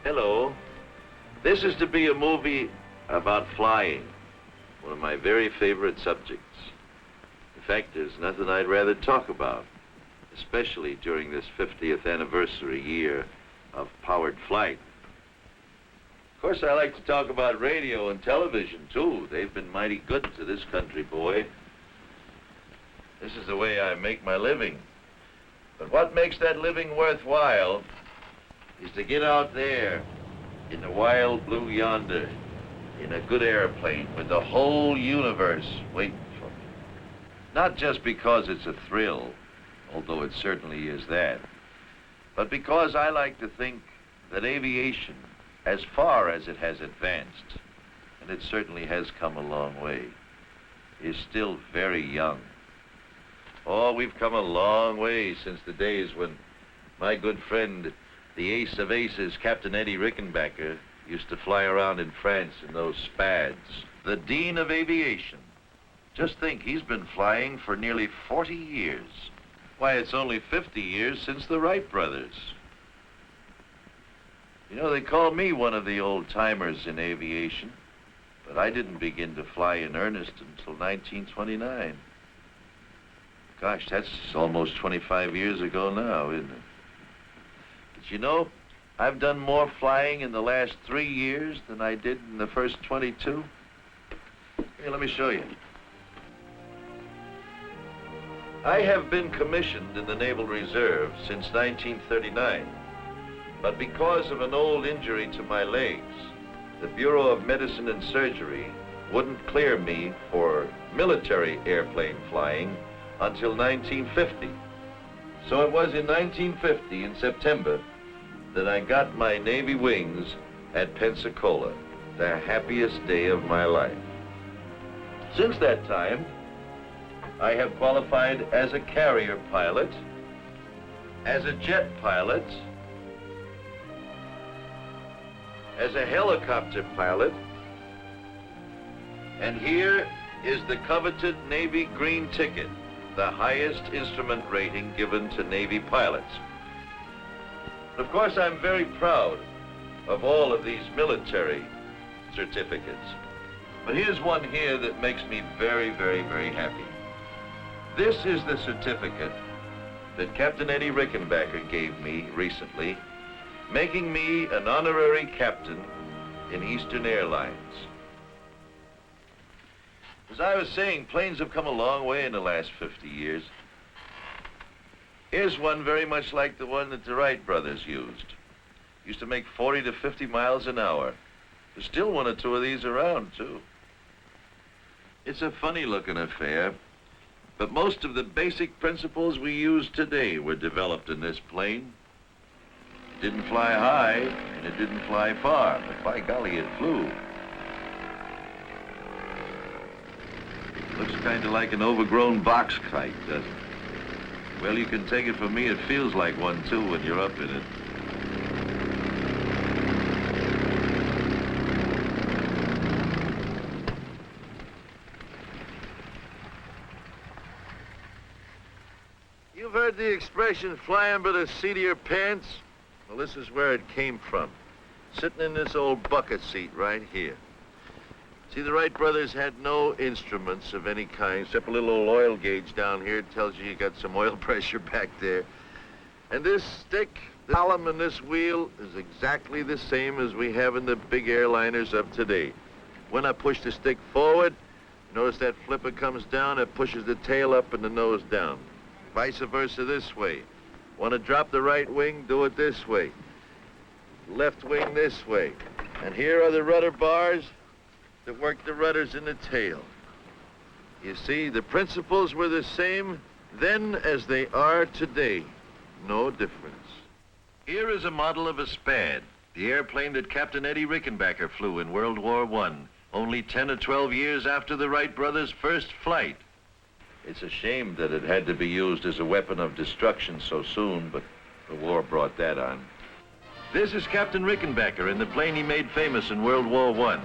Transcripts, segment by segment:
Hello. This is to be a movie about flying, one of my very favorite subjects. In fact, there's nothing I'd rather talk about, especially during this 50th anniversary year of powered flight. Of course, I like to talk about radio and television, too. They've been mighty good to this country, boy. This is the way I make my living. But what makes that living worthwhile is to get out there in the wild blue yonder in a good airplane with the whole universe waiting for me. Not just because it's a thrill, although it certainly is that, but because I like to think that aviation, as far as it has advanced, and it certainly has come a long way, is still very young. Oh, we've come a long way since the days when my good friend, the ace of aces, Captain Eddie Rickenbacker, used to fly around in France in those Spads. The Dean of Aviation. Just think, he's been flying for nearly 40 years. Why, it's only 50 years since the Wright brothers. You know, they call me one of the old-timers in aviation, but I didn't begin to fly in earnest until 1929. Gosh, that's almost 25 years ago now, isn't it? But you know, I've done more flying in the last 3 years than I did in the first 22. Here, let me show you. I have been commissioned in the Naval Reserve since 1939, but because of an old injury to my legs, the Bureau of Medicine and Surgery wouldn't clear me for military airplane flying until 1950. So it was in 1950, in September, that I got my Navy wings at Pensacola, the happiest day of my life. Since that time, I have qualified as a carrier pilot, as a jet pilot, as a helicopter pilot, and here is the coveted Navy green ticket, the highest instrument rating given to Navy pilots. Of course, I'm very proud of all of these military certificates. But here's one here that makes me very, very, very happy. This is the certificate that Captain Eddie Rickenbacker gave me recently, making me an honorary captain in Eastern Airlines. As I was saying, planes have come a long way in the last 50 years. Here's one very much like the one that the Wright brothers used to make 40 to 50 miles an hour. There's still one or two of these around, too. It's a funny-looking affair, but most of the basic principles we use today were developed in this plane. It didn't fly high, and it didn't fly far, but by golly, it flew. Looks kind of like an overgrown box kite, doesn't it? Well, you can take it from me, it feels like one, too, when you're up in it. You've heard the expression, flying by the seat of your pants? Well, this is where it came from. Sitting in this old bucket seat right here. See, the Wright brothers had no instruments of any kind, except a little old oil gauge down here. It tells you got some oil pressure back there. And this stick, the column and this wheel is exactly the same as we have in the big airliners of today. When I push the stick forward, notice that flipper comes down, it pushes the tail up and the nose down. Vice versa this way. Want to drop the right wing, do it this way. Left wing this way. And here are the rudder bars that work the rudders in the tail. You see, the principles were the same then as they are today. No difference. Here is a model of a Spad, the airplane that Captain Eddie Rickenbacker flew in World War I, only 10 or 12 years after the Wright brothers' first flight. It's a shame that it had to be used as a weapon of destruction so soon, but the war brought that on. This is Captain Rickenbacker in the plane he made famous in World War I.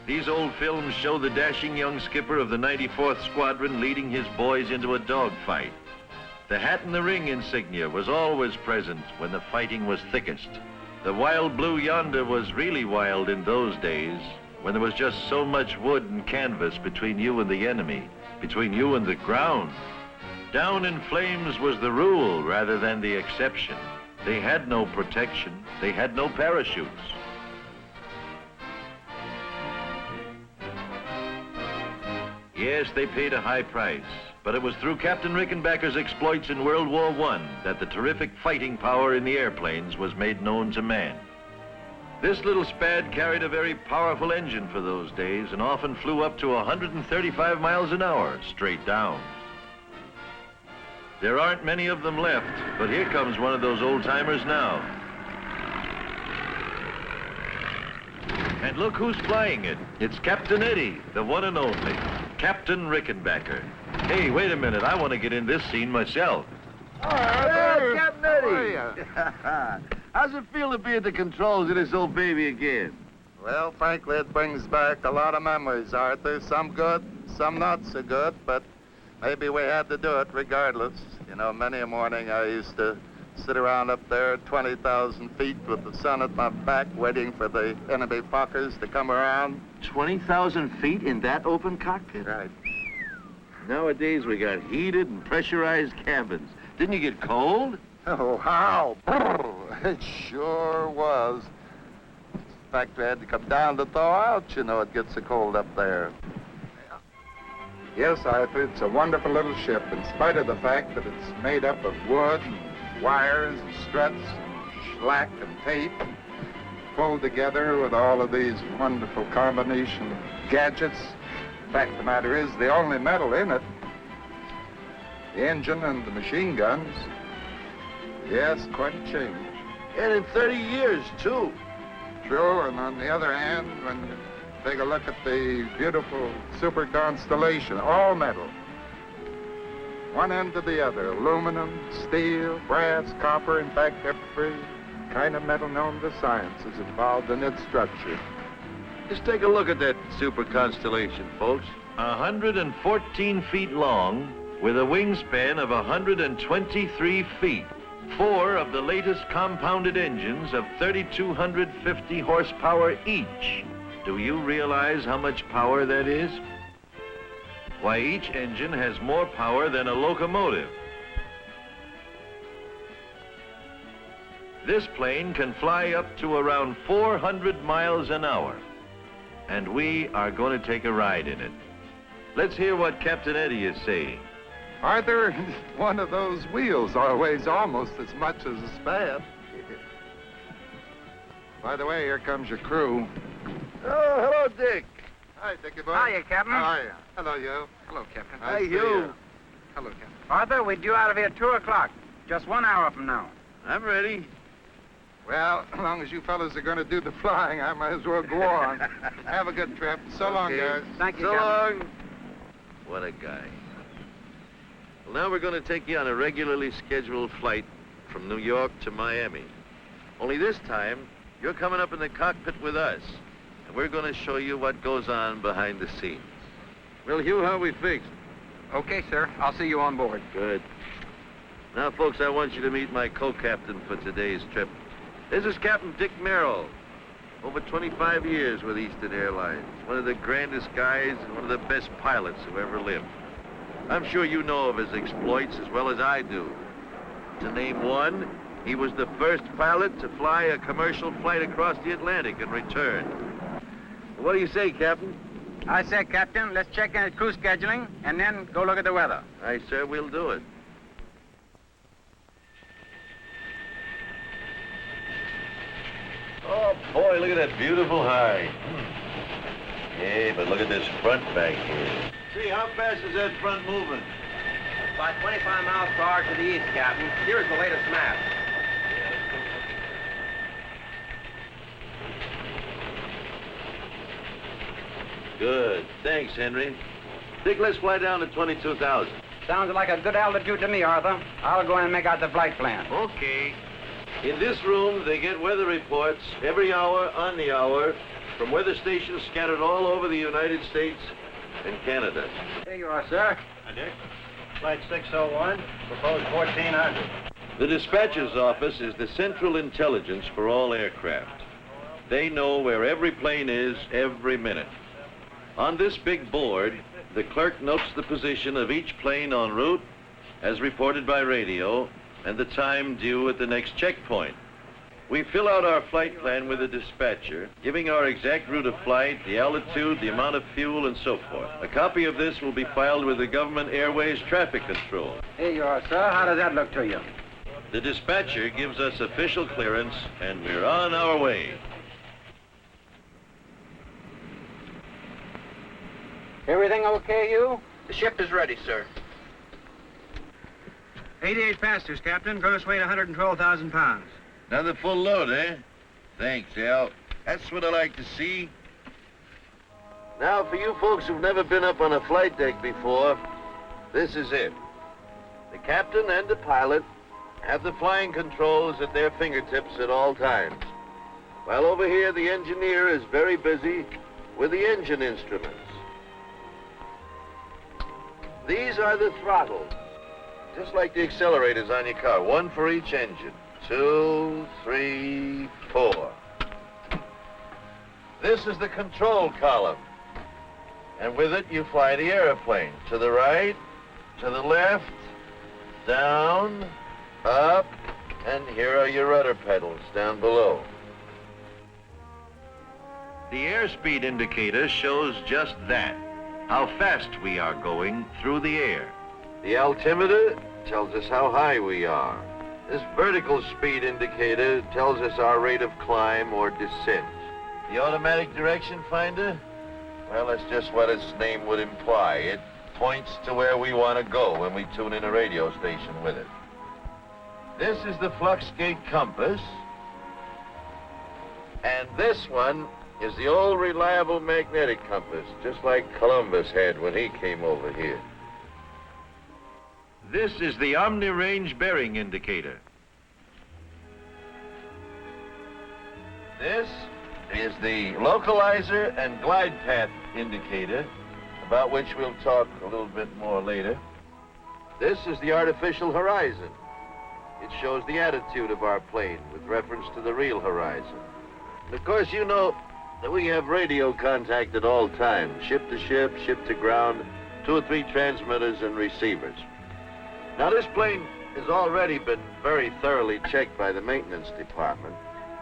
These old films show the dashing young skipper of the 94th Squadron leading his boys into a dogfight. The hat and the ring insignia was always present when the fighting was thickest. The wild blue yonder was really wild in those days, when there was just so much wood and canvas between you and the enemy, between you and the ground. Down in flames was the rule rather than the exception. They had no protection. They had no parachutes. Yes, they paid a high price, but it was through Captain Rickenbacker's exploits in World War I that the terrific fighting power in the airplanes was made known to man. This little Spad carried a very powerful engine for those days and often flew up to 135 miles an hour straight down. There aren't many of them left, but here comes one of those old-timers now. And look who's flying it. It's Captain Eddie, the one and only, Captain Rickenbacker. Hey, wait a minute, I want to get in this scene myself. Hey, Captain Eddie! How's it feel to be at the controls of this old baby again? Well, frankly, it brings back a lot of memories, Arthur. Some good, some not so good, but maybe we had to do it regardless. You know, many a morning I used to sit around up there at 20,000 feet with the sun at my back, waiting for the enemy Fokkers to come around. 20,000 feet in that open cockpit? Right. Nowadays, we got heated and pressurized cabins. Didn't you get cold? Oh, how? It sure was. In fact, we had to come down to thaw out. You know, it gets so cold up there. Yes, Arthur, it's a wonderful little ship, in spite of the fact that it's made up of wood and wires and struts and slack and tape, pulled together with all of these wonderful combination of gadgets. The fact of the matter is, the only metal in it, the engine and the machine guns. Yes, quite a change. And in 30 years, too. True, and on the other hand, when you take a look at the beautiful Super Constellation, all metal. One end to the other, aluminum, steel, brass, copper, in fact, every kind of metal known to science is involved in its structure. Just take a look at that Super Constellation, folks. 114 feet long, with a wingspan of 123 feet. 4 of the latest compounded engines of 3,250 horsepower each. Do you realize how much power that is? Why, each engine has more power than a locomotive. This plane can fly up to around 400 miles an hour, and we are going to take a ride in it. Let's hear what Captain Eddie is saying. Arthur, one of those wheels weighs almost as much as a Spad. By the way, here comes your crew. Oh, hello, Dick. Hi, Dickie boy. Hiya, Captain. How are you? Hello, you. Hello, Captain. Nice to Hugh. you. Hello, Captain. Arthur, we're due out of here at 2 o'clock. Just 1 hour from now. I'm ready. Well, as long as you fellas are going to do the flying, I might as well go on. Have a good trip. So long, Okay. guys. Thank you, So Captain. long. What a guy. Well, now we're going to take you on a regularly scheduled flight from New York to Miami. Only this time, you're coming up in the cockpit with us, and we're going to show you what goes on behind the scenes. Well, Hugh, how are we fixed? Okay, sir. I'll see you on board. Good. Now, folks, I want you to meet my co-captain for today's trip. This is Captain Dick Merrill. Over 25 years with Eastern Airlines. One of the grandest guys and one of the best pilots who ever lived. I'm sure you know of his exploits as well as I do. To name one, he was the first pilot to fly a commercial flight across the Atlantic and return. What do you say, Captain? I say, Captain, let's check in at crew scheduling and then go look at the weather. Aye, sir, we'll do it. Oh, boy, look at that beautiful high. Hey, but look at this front back here. See, how fast is that front moving? About 25 miles per hour to the east, Captain. Here's the latest map. Good. Thanks, Henry. Dick, let's fly down to 22,000. Sounds like a good altitude to me, Arthur. I'll go in and make out the flight plan. Okay. In this room, they get weather reports every hour on the hour from weather stations scattered all over the United States and Canada. Here you are, sir. Hi, Dick. Flight 601, proposed 1400. The dispatcher's office is the central intelligence for all aircraft. They know where every plane is every minute. On this big board, the clerk notes the position of each plane en route, as reported by radio, and the time due at the next checkpoint. We fill out our flight plan with the dispatcher, giving our exact route of flight, the altitude, the amount of fuel, and so forth. A copy of this will be filed with the Government Airways Traffic Control. Here you are, sir. How does that look to you? The dispatcher gives us official clearance, and we're on our way. Everything okay, you? The ship is ready, sir. 88 passengers, Captain. Gross weight 112,000 pounds. Another full load, eh? Thanks, Al. That's what I like to see. Now, for you folks who've never been up on a flight deck before, this is it. The captain and the pilot have the flying controls at their fingertips at all times. While over here, the engineer is very busy with the engine instruments. These are the throttles, just like the accelerators on your car, one for each engine. 2, 3, 4. This is the control column. And with it, you fly the airplane. To the right, to the left, down, up, and here are your rudder pedals down below. The airspeed indicator shows just that, how fast we are going through the air. The altimeter tells us how high we are. This vertical speed indicator tells us our rate of climb or descent. The automatic direction finder? Well, that's just what its name would imply. It points to where we want to go when we tune in a radio station with it. This is the flux gate compass. And this one is the old reliable magnetic compass, just like Columbus had when he came over here. This is the omni-range bearing indicator. This is the localizer and glide path indicator, about which we'll talk a little bit more later. This is the artificial horizon. It shows the attitude of our plane with reference to the real horizon. And of course, you know that we have radio contact at all times, ship to ship, ship to ground, 2 or 3 transmitters and receivers. Now, this plane has already been very thoroughly checked by the maintenance department,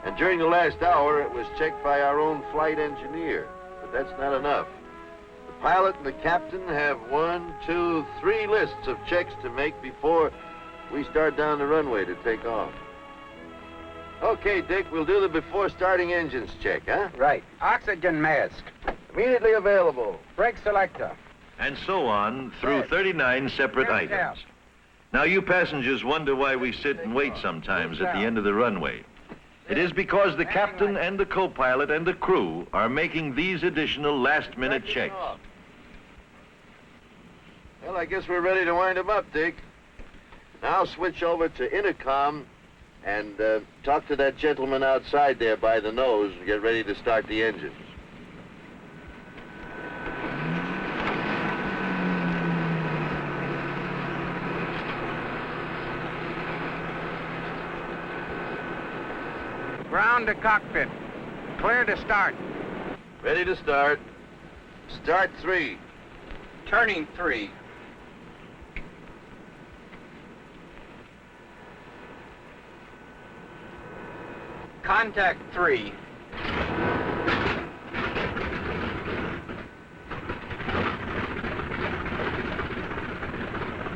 and during the last hour, it was checked by our own flight engineer. But that's not enough. The pilot and the captain have 1, 2, 3 lists of checks to make before we start down the runway to take off. Okay, Dick, we'll do the before starting engines check, huh? Right. Oxygen mask. Immediately available. Brake selector. And so on through Yes. 39 separate Yes, items. yes. Now, you passengers wonder why we sit and wait sometimes at the end of the runway. It is because the captain and the co-pilot and the crew are making these additional last-minute checks. Well, I guess we're ready to wind them up, Dick. Now switch over to intercom and talk to that gentleman outside there by the nose and get ready to start the engines. Ground to cockpit. Clear to start. Ready to start. Start 3. Turning 3. Contact 3.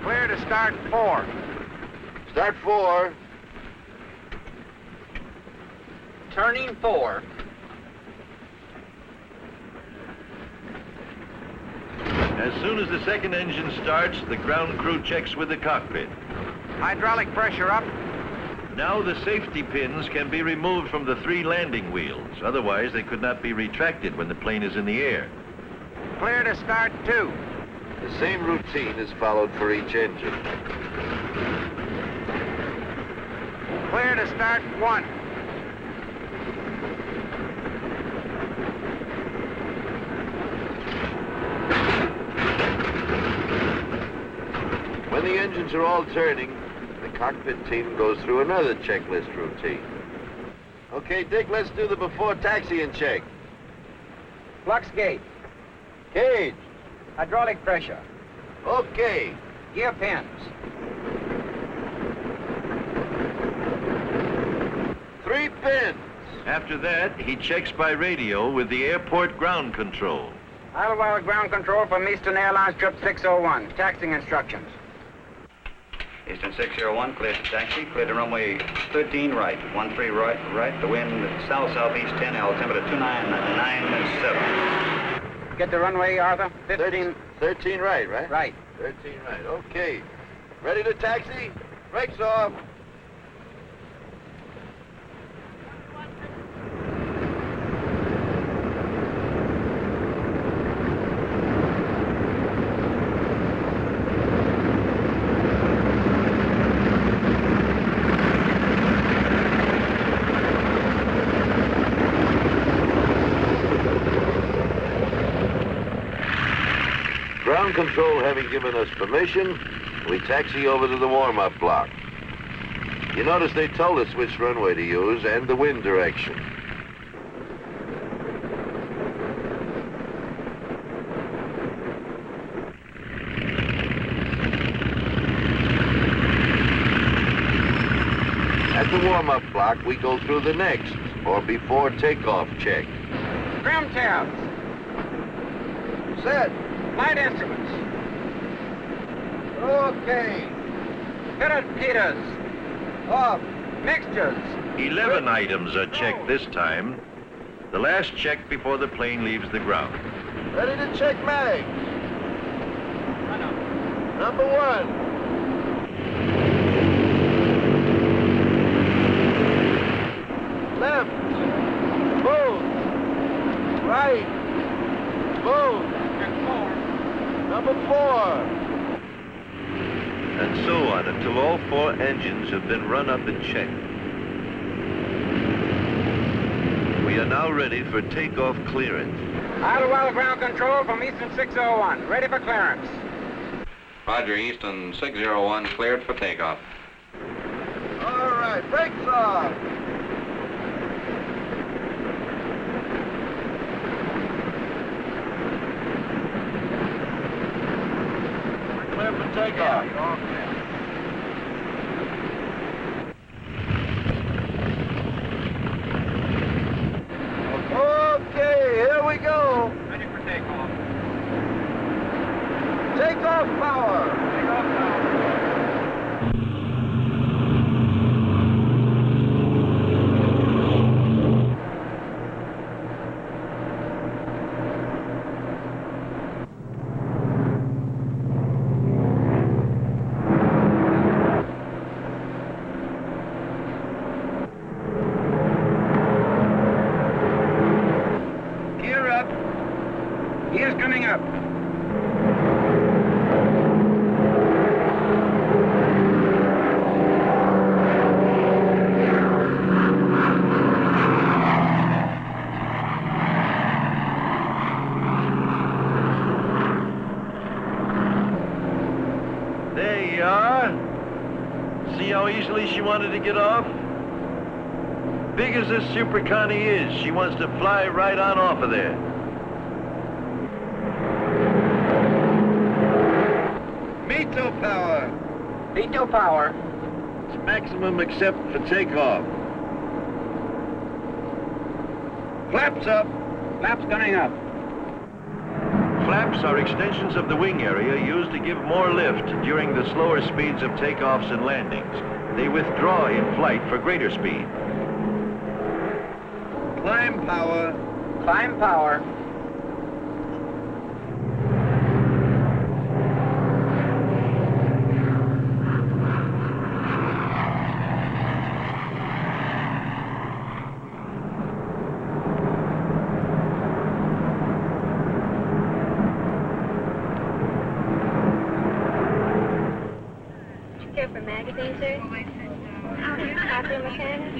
Clear to start 4. Start 4. Turning 4. As soon as the second engine starts, the ground crew checks with the cockpit. Hydraulic pressure up. Now the safety pins can be removed from the 3 landing wheels. Otherwise, they could not be retracted when the plane is in the air. Clear to start 2. The same routine is followed for each engine. Clear to start 1. When the engines are all turning, the cockpit team goes through another checklist routine. Okay, Dick, let's do the before taxiing check. Flux gate. Cage. Hydraulic pressure. Okay. Gear pins. 3 pins. After that, he checks by radio with the airport ground control. Idlewild ground control from Eastern Airlines trip 601. Taxiing instructions. Eastern 601, clear to taxi, clear to runway 13 right, 13 right, the wind south-southeast 10 L, altimeter 2997. Get the runway, Arthur. 15. 13 right, right? Right. 13 right, okay. Ready to taxi? Brakes off. Ground control having given us permission, we taxi over to the warm-up block. You notice they told us which runway to use and the wind direction. At the warm-up block, we go through the next, or before takeoff check. Trim tabs. Set. Flight instruments. Okay. Fitted heaters. Off. Mixtures. 11 items are checked this time. The last check before the plane leaves the ground. Ready to check mags. Number 1. Left. Both. Right. Both. Number 4. And so on until all 4 engines have been run up and checked. We are now ready for takeoff clearance. Idlewild ground control from Eastern 601. Ready for clearance. Roger, Eastern 601, cleared for takeoff. All right, brakes off. Clear for takeoff. Okay, here we go. Ready for takeoff. Takeoff power. Takeoff now. Gear up. Gear's coming up. There you are. See how easily she wanted to get off? Big as this Super Connie is, she wants to fly right on off of there. Mito power. V2 power. It's maximum except for takeoff. Flaps up. Flaps coming up. Flaps are extensions of the wing area used to give more lift during the slower speeds of takeoffs and landings. They withdraw in flight for greater speed. Climb power. Climb power. Here for magazine, sir. Bathroom mechanic.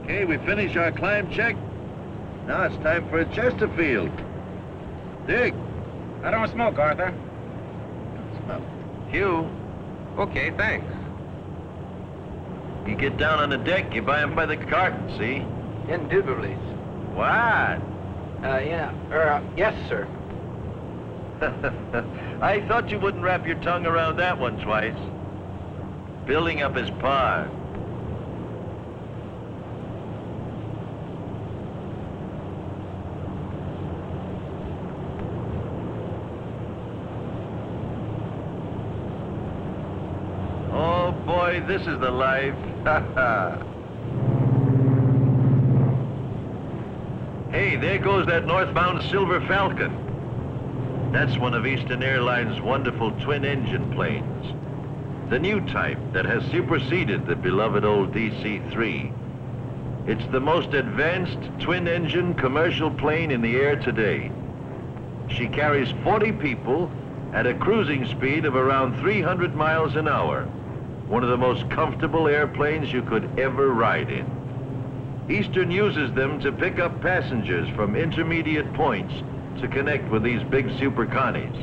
Okay, we finish our climb check. Now it's time for a Chesterfield. Dick. I don't smoke, Arthur. Hugh, Okay, thanks. You get down on the deck, you buy 'em by the carton, see? Indubitably. What? Yes, sir. I thought you wouldn't wrap your tongue around that one twice. Building up his pod. Oh boy, this is the life. Hey, there goes that northbound Silver Falcon. That's one of Eastern Airlines' wonderful twin-engine planes. The new type that has superseded the beloved old DC-3. It's the most advanced twin-engine commercial plane in the air today. She carries 40 people at a cruising speed of around 300 miles an hour. One of the most comfortable airplanes you could ever ride in. Eastern uses them to pick up passengers from intermediate points to connect with these big super connies.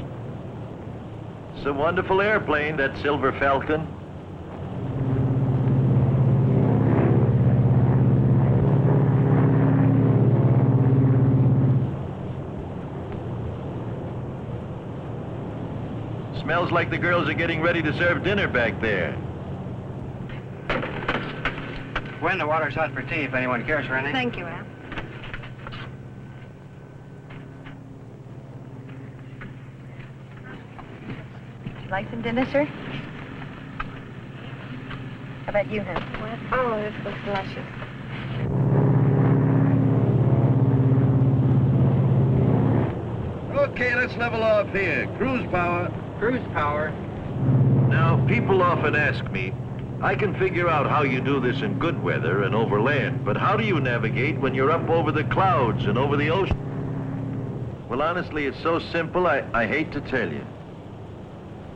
It's a wonderful airplane, that Silver Falcon. Smells like the girls are getting ready to serve dinner back there. Gwen, the water's hot for tea if anyone cares for anything. Thank you, Al. Would you like some dinner, sir? How about you, hon? Oh, this looks delicious. Okay, let's level off here. Cruise power. Cruise power. Now, people often ask me, I can figure out how you do this in good weather and over land, but how do you navigate when you're up over the clouds and over the ocean? Well, honestly, it's so simple, I hate to tell you.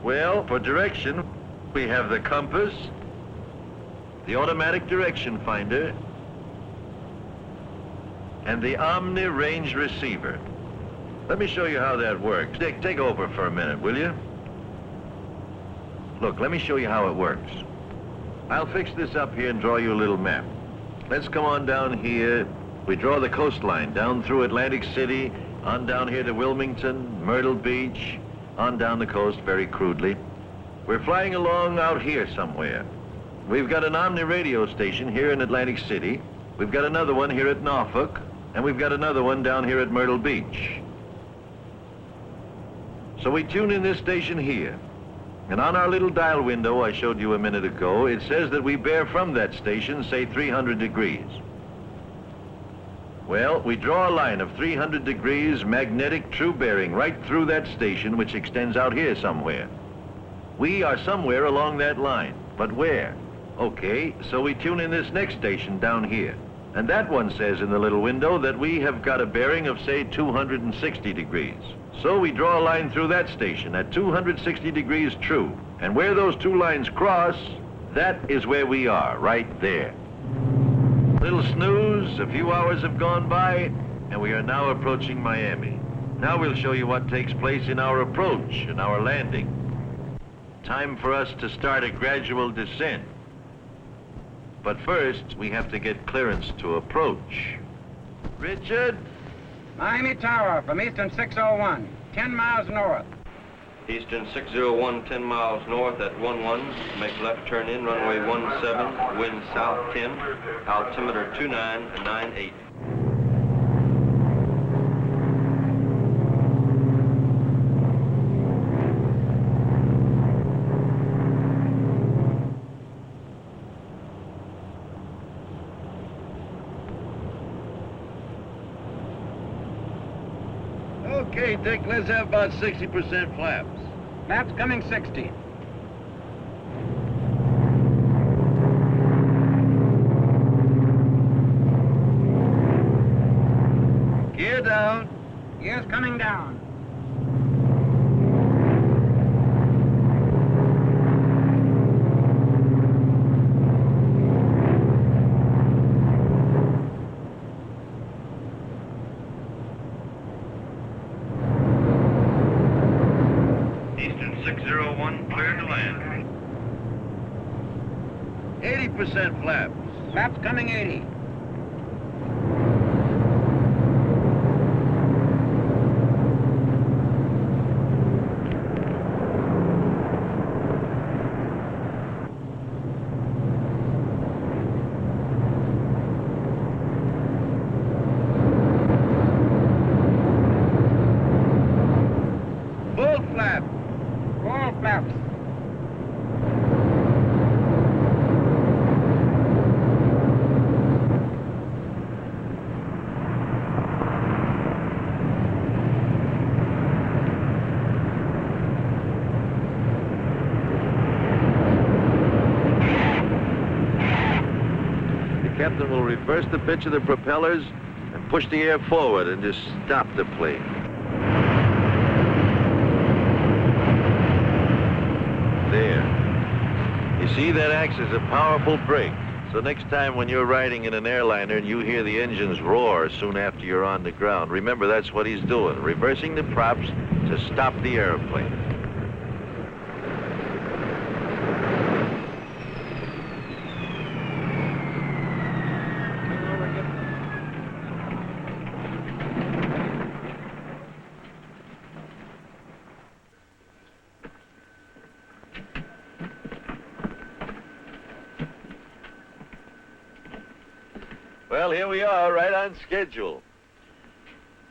Well, for direction, we have the compass, the automatic direction finder, and the Omni range receiver. Let me show you how that works. Dick, take over for a minute, will you? Look, let me show you how it works. I'll fix this up here and draw you a little map. Let's come on down here. We draw the coastline down through Atlantic City, on down here to Wilmington, Myrtle Beach, on down the coast very crudely. We're flying along out here somewhere. We've got an Omni radio station here in Atlantic City. We've got another one here at Norfolk, and we've got another one down here at Myrtle Beach. So we tune in this station here. And on our little dial window I showed you a minute ago, it says that we bear from that station, say 300 degrees. Well, we draw a line of 300 degrees magnetic true bearing right through that station, which extends out here somewhere. We are somewhere along that line, but where? Okay, so we tune in this next station down here. And that one says in the little window that we have got a bearing of, say, 260 degrees. So we draw a line through that station at 260 degrees true. And where those two lines cross, that is where we are, right there. Little snooze, a few hours have gone by, and we are now approaching Miami. Now we'll show you what takes place in our approach and our landing. Time for us to start a gradual descent. But first, we have to get clearance to approach. Richard? Miami Tower from Eastern 601, 10 miles north. Eastern 601, 10 miles north at 11. Make left turn in, runway 17, wind south 10, altimeter 2998. Okay, Dick, let's have about 60% flaps. Maps coming 60. Gear down. Gears coming down. Eastern 601, cleared to land. 20% flap. Flaps coming 80. Full flap. Full flaps. The captain will reverse the pitch of the propellers and push the air forward and just stop the plane. There. You see, that acts as a powerful brake. So next time when you're riding in an airliner and you hear the engines roar soon after you're on the ground, remember that's what he's doing, reversing the props to stop the airplane. Well, here we are, right on schedule.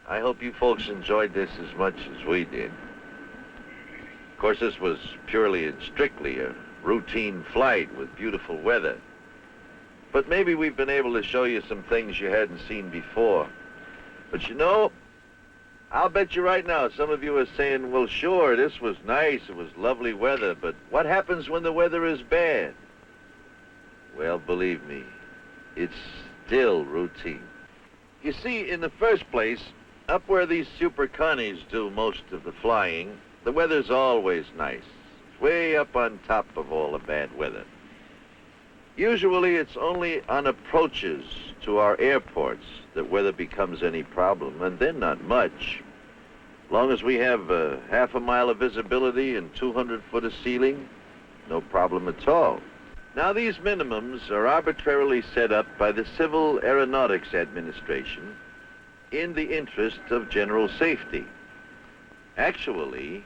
I hope you folks enjoyed this as much as we did. Of course, this was purely and strictly a routine flight with beautiful weather. But maybe we've been able to show you some things you hadn't seen before. But you know, I'll bet you right now some of you are saying, well, sure, this was nice, it was lovely weather, but what happens when the weather is bad? Well, believe me, it's still routine. You see, in the first place, up where these Super Connies do most of the flying, the weather's always nice. It's way up on top of all the bad weather. Usually it's only on approaches to our airports that weather becomes any problem, and then not much. As long as we have half a mile of visibility and 200 foot of ceiling, no problem at all. Now, these minimums are arbitrarily set up by the Civil Aeronautics Administration in the interest of general safety. Actually,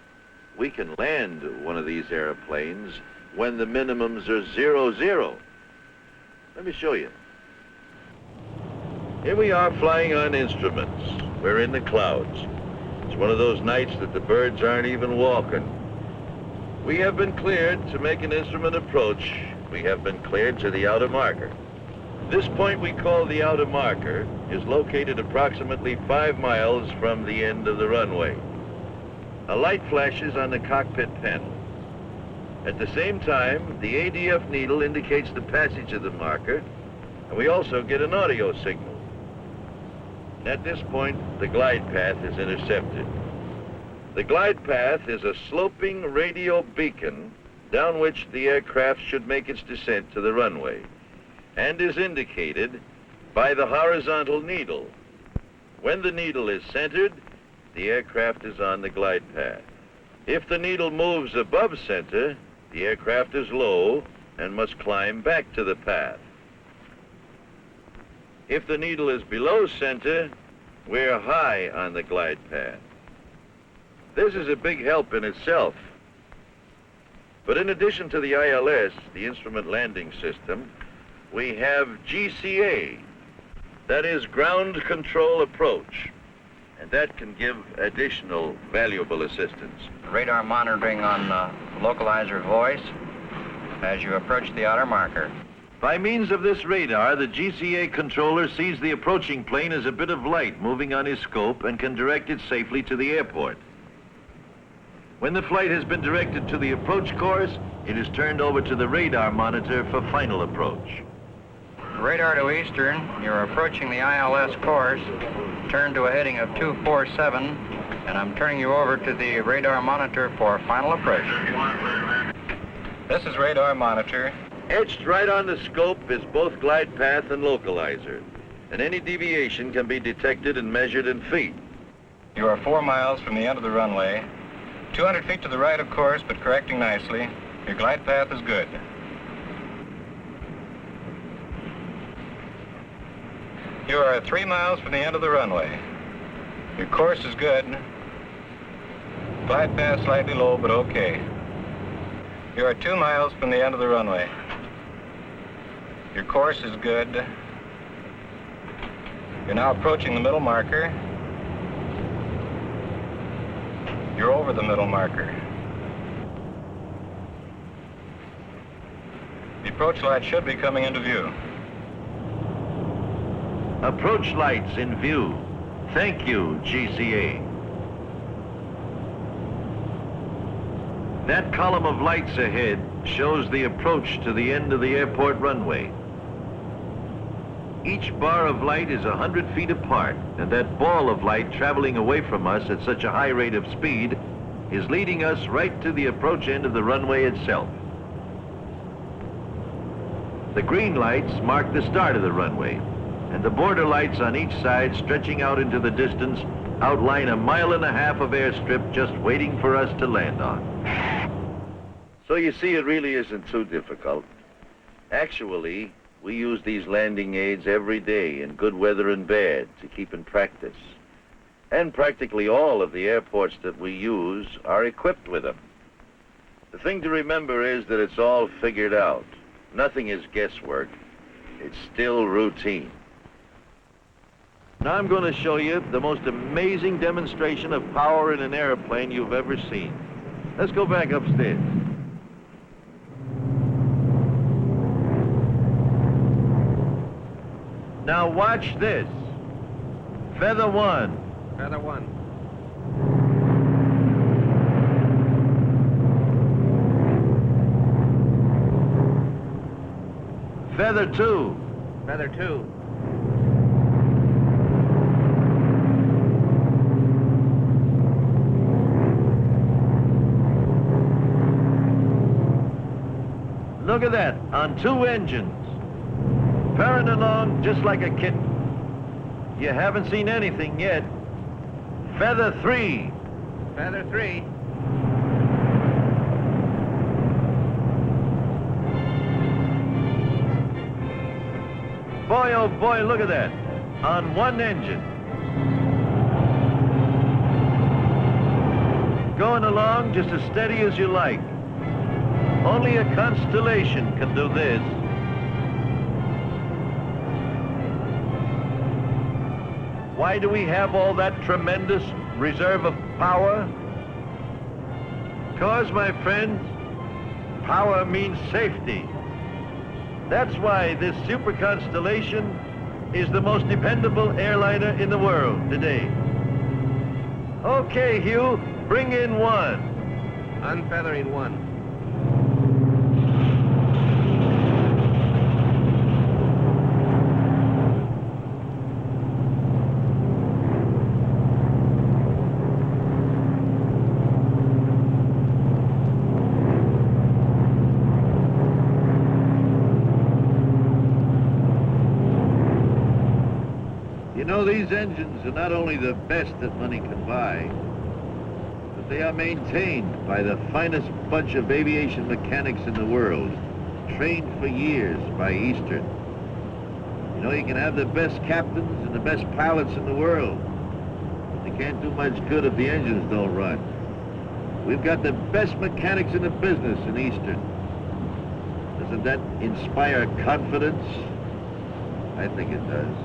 we can land one of these airplanes when the minimums are 00. Let me show you. Here we are flying on instruments. We're in the clouds. It's one of those nights that the birds aren't even walking. We have been cleared to make an instrument approach. We have been cleared to the outer marker. This point we call the outer marker is located approximately 5 miles from the end of the runway. A light flashes on the cockpit panel. At the same time, the ADF needle indicates the passage of the marker, and we also get an audio signal. At this point, the glide path is intercepted. The glide path is a sloping radio beacon down which the aircraft should make its descent to the runway, and is indicated by the horizontal needle. When the needle is centered, the aircraft is on the glide path. If the needle moves above center, the aircraft is low and must climb back to the path. If the needle is below center, we're high on the glide path. This is a big help in itself. But in addition to the ILS, the Instrument Landing System, we have GCA, that is Ground Control Approach, and that can give additional valuable assistance. Radar monitoring on localizer voice as you approach the outer marker. By means of this radar, the GCA controller sees the approaching plane as a bit of light moving on his scope and can direct it safely to the airport. When the flight has been directed to the approach course, it is turned over to the radar monitor for final approach. Radar to eastern, you're approaching the ILS course. Turn to a heading of 247, and I'm turning you over to the radar monitor for final approach. This is radar monitor. Etched right on the scope is both glide path and localizer, and any deviation can be detected and measured in feet. You are 4 miles from the end of the runway. 200 feet to the right, of course, but correcting nicely. Your glide path is good. You are 3 miles from the end of the runway. Your course is good. Glide path slightly low, but okay. You are 2 miles from the end of the runway. Your course is good. You're now approaching the middle marker. You're over the middle marker. The approach light should be coming into view. Approach lights in view. Thank you, GCA. That column of lights ahead shows the approach to the end of the airport runway. Each bar of light is 100 feet apart, and that ball of light traveling away from us at such a high rate of speed is leading us right to the approach end of the runway itself. The green lights mark the start of the runway, and the border lights on each side stretching out into the distance outline a 1.5 miles of airstrip just waiting for us to land on. So you see, it really isn't too difficult. Actually, we use these landing aids every day in good weather and bad to keep in practice. And practically all of the airports that we use are equipped with them. The thing to remember is that it's all figured out. Nothing is guesswork. It's still routine. Now I'm going to show you the most amazing demonstration of power in an airplane you've ever seen. Let's go back upstairs. Now watch this. Feather 1. Feather 1. Feather 2. Feather 2. Look at that, on 2 engines. Purring along just like a kitten. You haven't seen anything yet. Feather 3. Feather 3. Boy, oh boy, look at that. On 1 engine. Going along just as steady as you like. Only a Constellation can do this. Why do we have all that tremendous reserve of power? Because, my friends, power means safety. That's why this Super Constellation is the most dependable airliner in the world today. Okay, Hugh, bring in 1. Unfeathering 1. You know, these engines are not only the best that money can buy, but they are maintained by the finest bunch of aviation mechanics in the world, trained for years by Eastern. You know, you can have the best captains and the best pilots in the world, but they can't do much good if the engines don't run. We've got the best mechanics in the business in Eastern. Doesn't that inspire confidence? I think it does.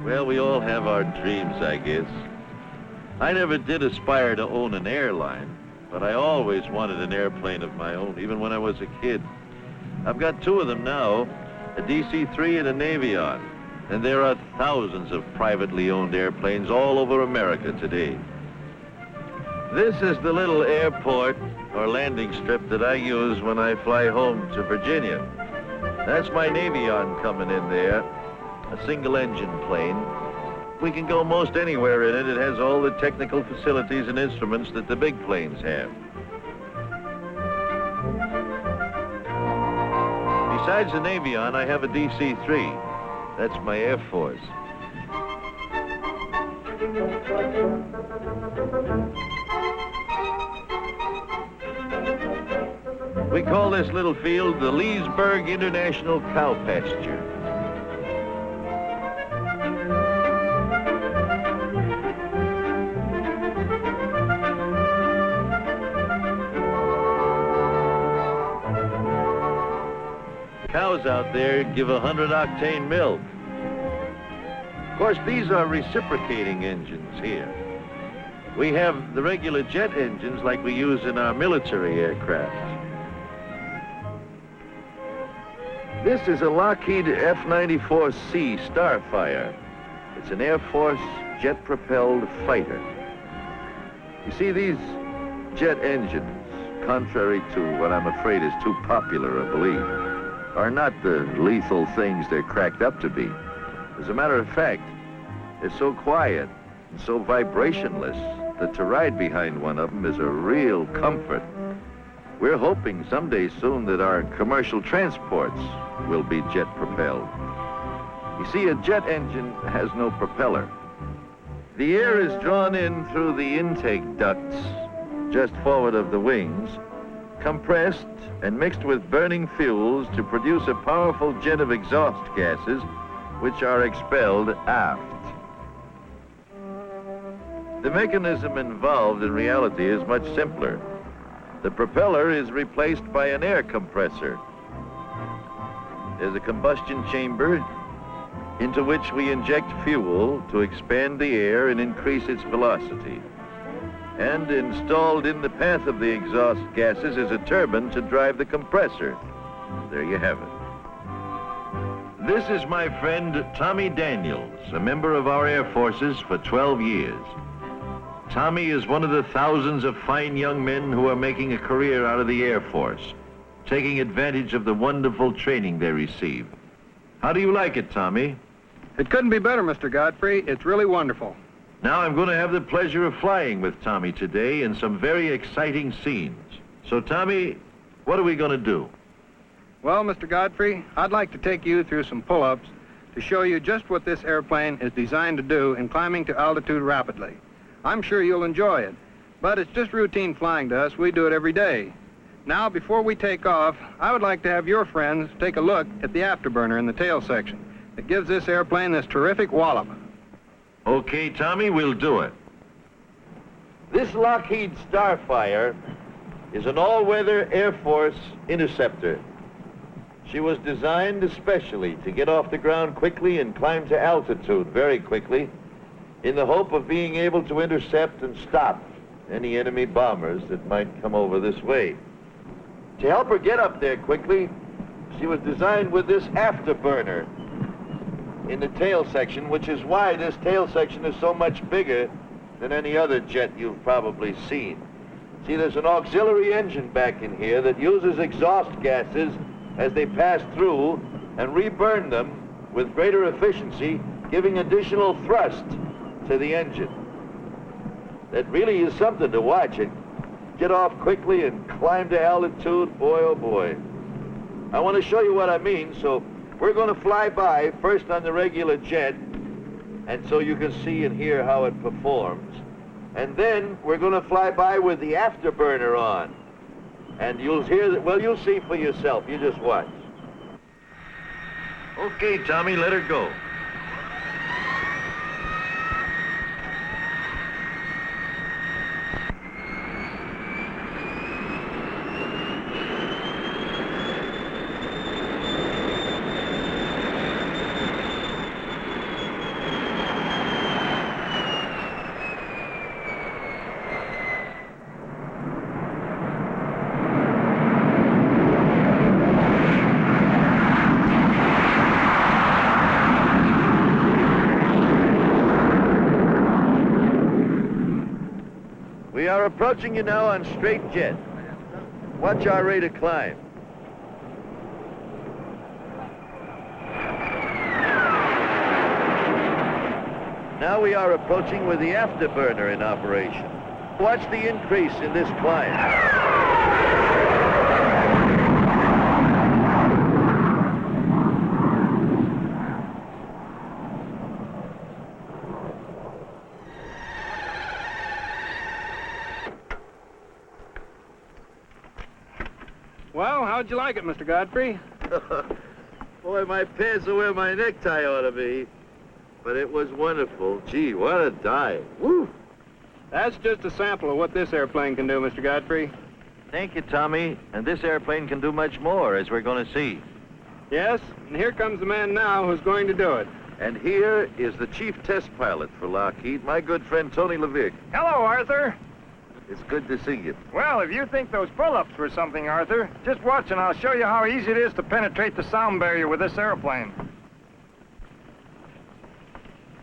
Well, we all have our dreams, I guess. I never did aspire to own an airline, but I always wanted an airplane of my own, even when I was a kid. I've got 2 of them now, a DC-3 and an Avion, and there are thousands of privately owned airplanes all over America today. This is the little airport or landing strip that I use when I fly home to Virginia. That's my Avion coming in there, a single-engine plane. We can go most anywhere in it. It has all the technical facilities and instruments that the big planes have. Besides an Avion, I have a DC-3. That's my Air Force. We call this little field the Leesburg International Cow Pasture. Cows out there give 100-octane milk. Of course, these are reciprocating engines here. We have the regular jet engines like we use in our military aircraft. This is a Lockheed F-94C Starfire. It's an Air Force jet-propelled fighter. You see, these jet engines, contrary to what I'm afraid is too popular a belief, are not the lethal things they're cracked up to be. As a matter of fact, they're so quiet and so vibrationless that to ride behind one of them is a real comfort. We're hoping someday soon that our commercial transports will be jet-propelled. You see, a jet engine has no propeller. The air is drawn in through the intake ducts just forward of the wings, compressed and mixed with burning fuels to produce a powerful jet of exhaust gases which are expelled aft. The mechanism involved in reality is much simpler. The propeller is replaced by an air compressor. There's a combustion chamber into which we inject fuel to expand the air and increase its velocity. And installed in the path of the exhaust gases is a turbine to drive the compressor. There you have it. This is my friend Tommy Daniels, a member of our Air Forces for 12 years. Tommy is one of the thousands of fine young men who are making a career out of the Air Force, taking advantage of the wonderful training they receive. How do you like it, Tommy? It couldn't be better, Mr. Godfrey. It's really wonderful. Now I'm going to have the pleasure of flying with Tommy today in some very exciting scenes. So, Tommy, what are we going to do? Well, Mr. Godfrey, I'd like to take you through some pull-ups to show you just what this airplane is designed to do in climbing to altitude rapidly. I'm sure you'll enjoy it, but it's just routine flying to us. We do it every day. Now, before we take off, I would like to have your friends take a look at the afterburner in the tail section. It gives this airplane this terrific wallop. Okay, Tommy, we'll do it. This Lockheed Starfire is an all-weather Air Force interceptor. She was designed especially to get off the ground quickly and climb to altitude very quickly in the hope of being able to intercept and stop any enemy bombers that might come over this way. To help her get up there quickly, she was designed with this afterburner in the tail section, which is why this tail section is so much bigger than any other jet you've probably seen. See, there's an auxiliary engine back in here that uses exhaust gases as they pass through and reburn them with greater efficiency, giving additional thrust to the engine. That really is something to watch. It get off quickly and climb to altitude, boy oh boy. I want to show you what I mean, so we're going to fly by first on the regular jet, and so you can see and hear how it performs. And then we're going to fly by with the afterburner on. And you'll hear that, well, you'll see for yourself. You just watch. Okay, Tommy, let her go. We are approaching you now on straight jet. Watch our rate of climb. Now we are approaching with the afterburner in operation. Watch the increase in this climb. Well, how'd you like it, Mr. Godfrey? Boy, my pants are where my necktie ought to be. But it was wonderful. Gee, what a dive. Woo! That's just a sample of what this airplane can do, Mr. Godfrey. Thank you, Tommy. And this airplane can do much more, as we're going to see. Yes, and here comes the man now who's going to do it. And here is the chief test pilot for Lockheed, my good friend Tony Levick. Hello, Arthur. It's good to see you. Well, if you think those pull-ups were something, Arthur, just watch and I'll show you how easy it is to penetrate the sound barrier with this airplane.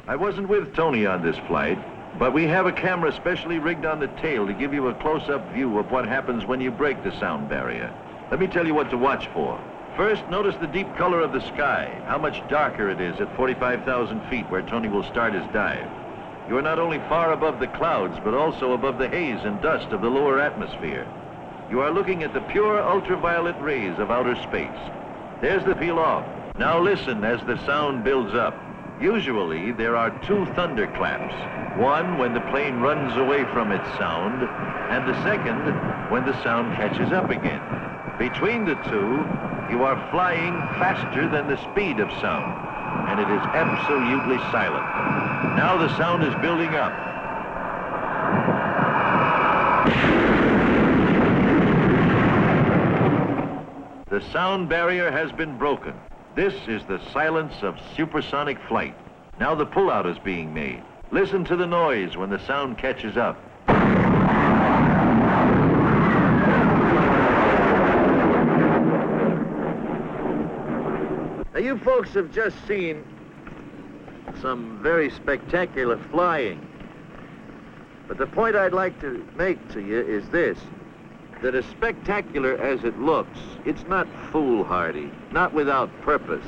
I wasn't with Tony on this flight, but we have a camera specially rigged on the tail to give you a close-up view of what happens when you break the sound barrier. Let me tell you what to watch for. First, notice the deep color of the sky, how much darker it is at 45,000 feet where Tony will start his dive. You are not only far above the clouds, but also above the haze and dust of the lower atmosphere. You are looking at the pure ultraviolet rays of outer space. There's the peel off. Now listen as the sound builds up. Usually, there are two thunderclaps. One when the plane runs away from its sound, and the second when the sound catches up again. Between the two, you are flying faster than the speed of sound, and it is absolutely silent. Now the sound is building up. The sound barrier has been broken. This is the silence of supersonic flight. Now the pullout is being made. Listen to the noise when the sound catches up. Now, you folks have just seen some very spectacular flying. But the point I'd like to make to you is this, that as spectacular as it looks, it's not foolhardy, not without purpose.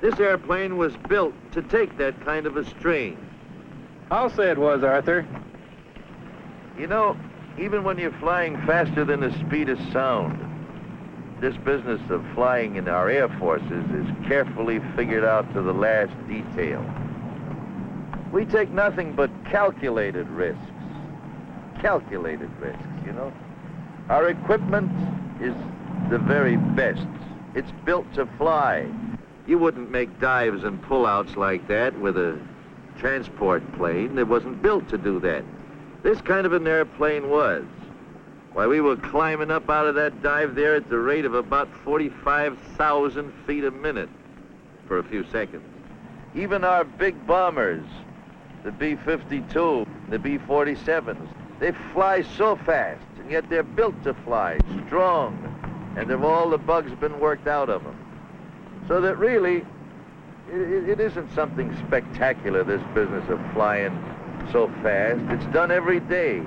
This airplane was built to take that kind of a strain. I'll say it was, Arthur. You know, even when you're flying faster than the speed of sound, this business of flying in our air forces is carefully figured out to the last detail. We take nothing but calculated risks. Calculated risks, you know. Our equipment is the very best. It's built to fly. You wouldn't make dives and pullouts like that with a transport plane. It wasn't built to do that. This kind of an airplane was. Why, we were climbing up out of that dive there at the rate of about 45,000 feet a minute for a few seconds. Even our big bombers, the B-52, the B-47s, they fly so fast, and yet they're built to fly, strong, and have all the bugs been worked out of them. So that really, it isn't something spectacular, this business of flying so fast. It's done every day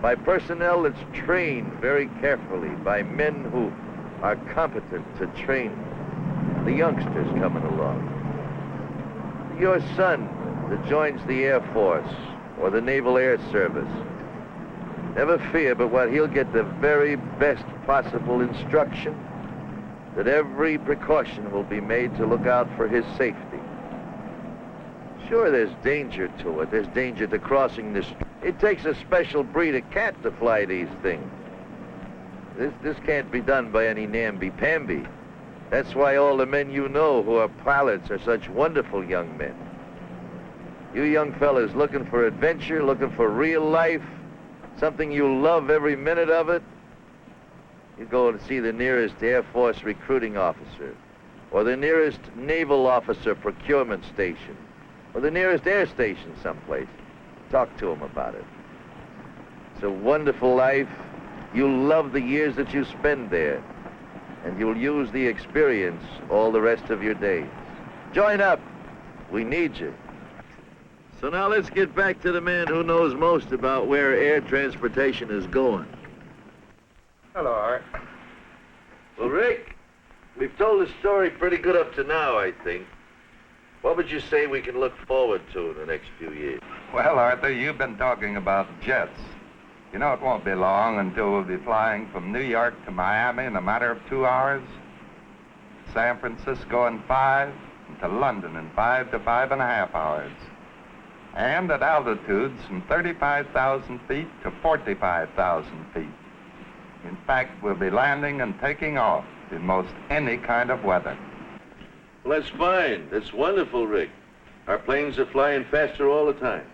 by personnel that's trained very carefully, by men who are competent to train the youngsters coming along. Your son that joins the Air Force or the Naval Air Service, never fear but what he'll get the very best possible instruction, that every precaution will be made to look out for his safety. Sure, there's danger to it. There's danger to crossing the street. It takes a special breed of cat to fly these things. This can't be done by any namby-pamby. That's why all the men you know who are pilots are such wonderful young men. You young fellas looking for adventure, looking for real life, something you love every minute of it, you go and see the nearest Air Force recruiting officer, or the nearest naval officer procurement station, or the nearest air station someplace. Talk to them about it. It's a wonderful life. You'll love the years that you spend there, and you'll use the experience all the rest of your days. Join up. We need you. So now let's get back to the man who knows most about where air transportation is going. Hello, Art. Well, Rick, we've told the story pretty good up to now, I think. What would you say we can look forward to in the next few years? Well, Arthur, you've been talking about jets. You know, it won't be long until we'll be flying from New York to Miami in a matter of 2 hours, San Francisco in 5, and to London in 5 to 5.5 hours. And at altitudes from 35,000 feet to 45,000 feet. In fact, we'll be landing and taking off in most any kind of weather. Well, that's fine. That's wonderful, Rick. Our planes are flying faster all the time.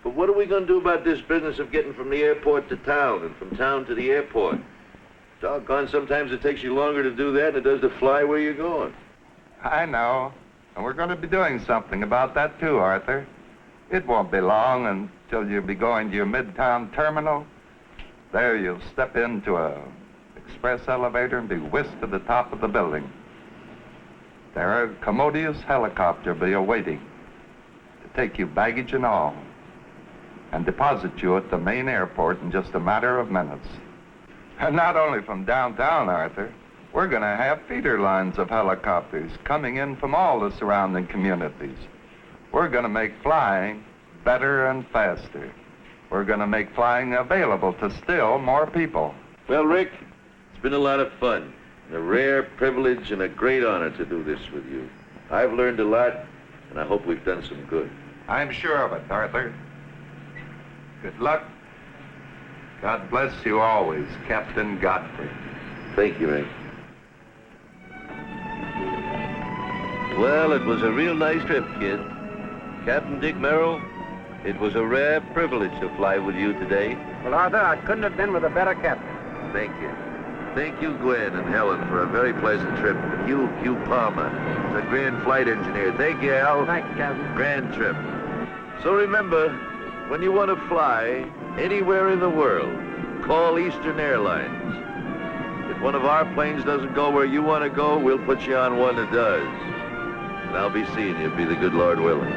But what are we going to do about this business of getting from the airport to town and from town to the airport? Doggone, sometimes it takes you longer to do that than it does to fly where you're going. I know. And we're going to be doing something about that too, Arthur. It won't be long until you'll be going to your midtown terminal. There you'll step into a express elevator and be whisked to the top of the building. There a commodious helicopter will be awaiting to take you, baggage and all, and deposit you at the main airport in just a matter of minutes. And not only from downtown, Arthur, we're going to have feeder lines of helicopters coming in from all the surrounding communities. We're going to make flying better and faster. We're going to make flying available to still more people. Well, Rick, it's been a lot of fun. A rare privilege and a great honor to do this with you. I've learned a lot, and I hope we've done some good. I'm sure of it, Arthur. Good luck. God bless you always, Captain Godfrey. Thank you, Rick. Well, it was a real nice trip, kid. Captain Dick Merrill, it was a rare privilege to fly with you today. Well, Arthur, I couldn't have been with a better captain. Thank you. Thank you, Gwen and Helen, for a very pleasant trip. You, Hugh Palmer, the grand flight engineer. Thank you, Al. Thank you, Captain. Grand trip. So remember, when you want to fly anywhere in the world, call Eastern Airlines. If one of our planes doesn't go where you want to go, we'll put you on one that does. And I'll be seeing you, be the good Lord willing.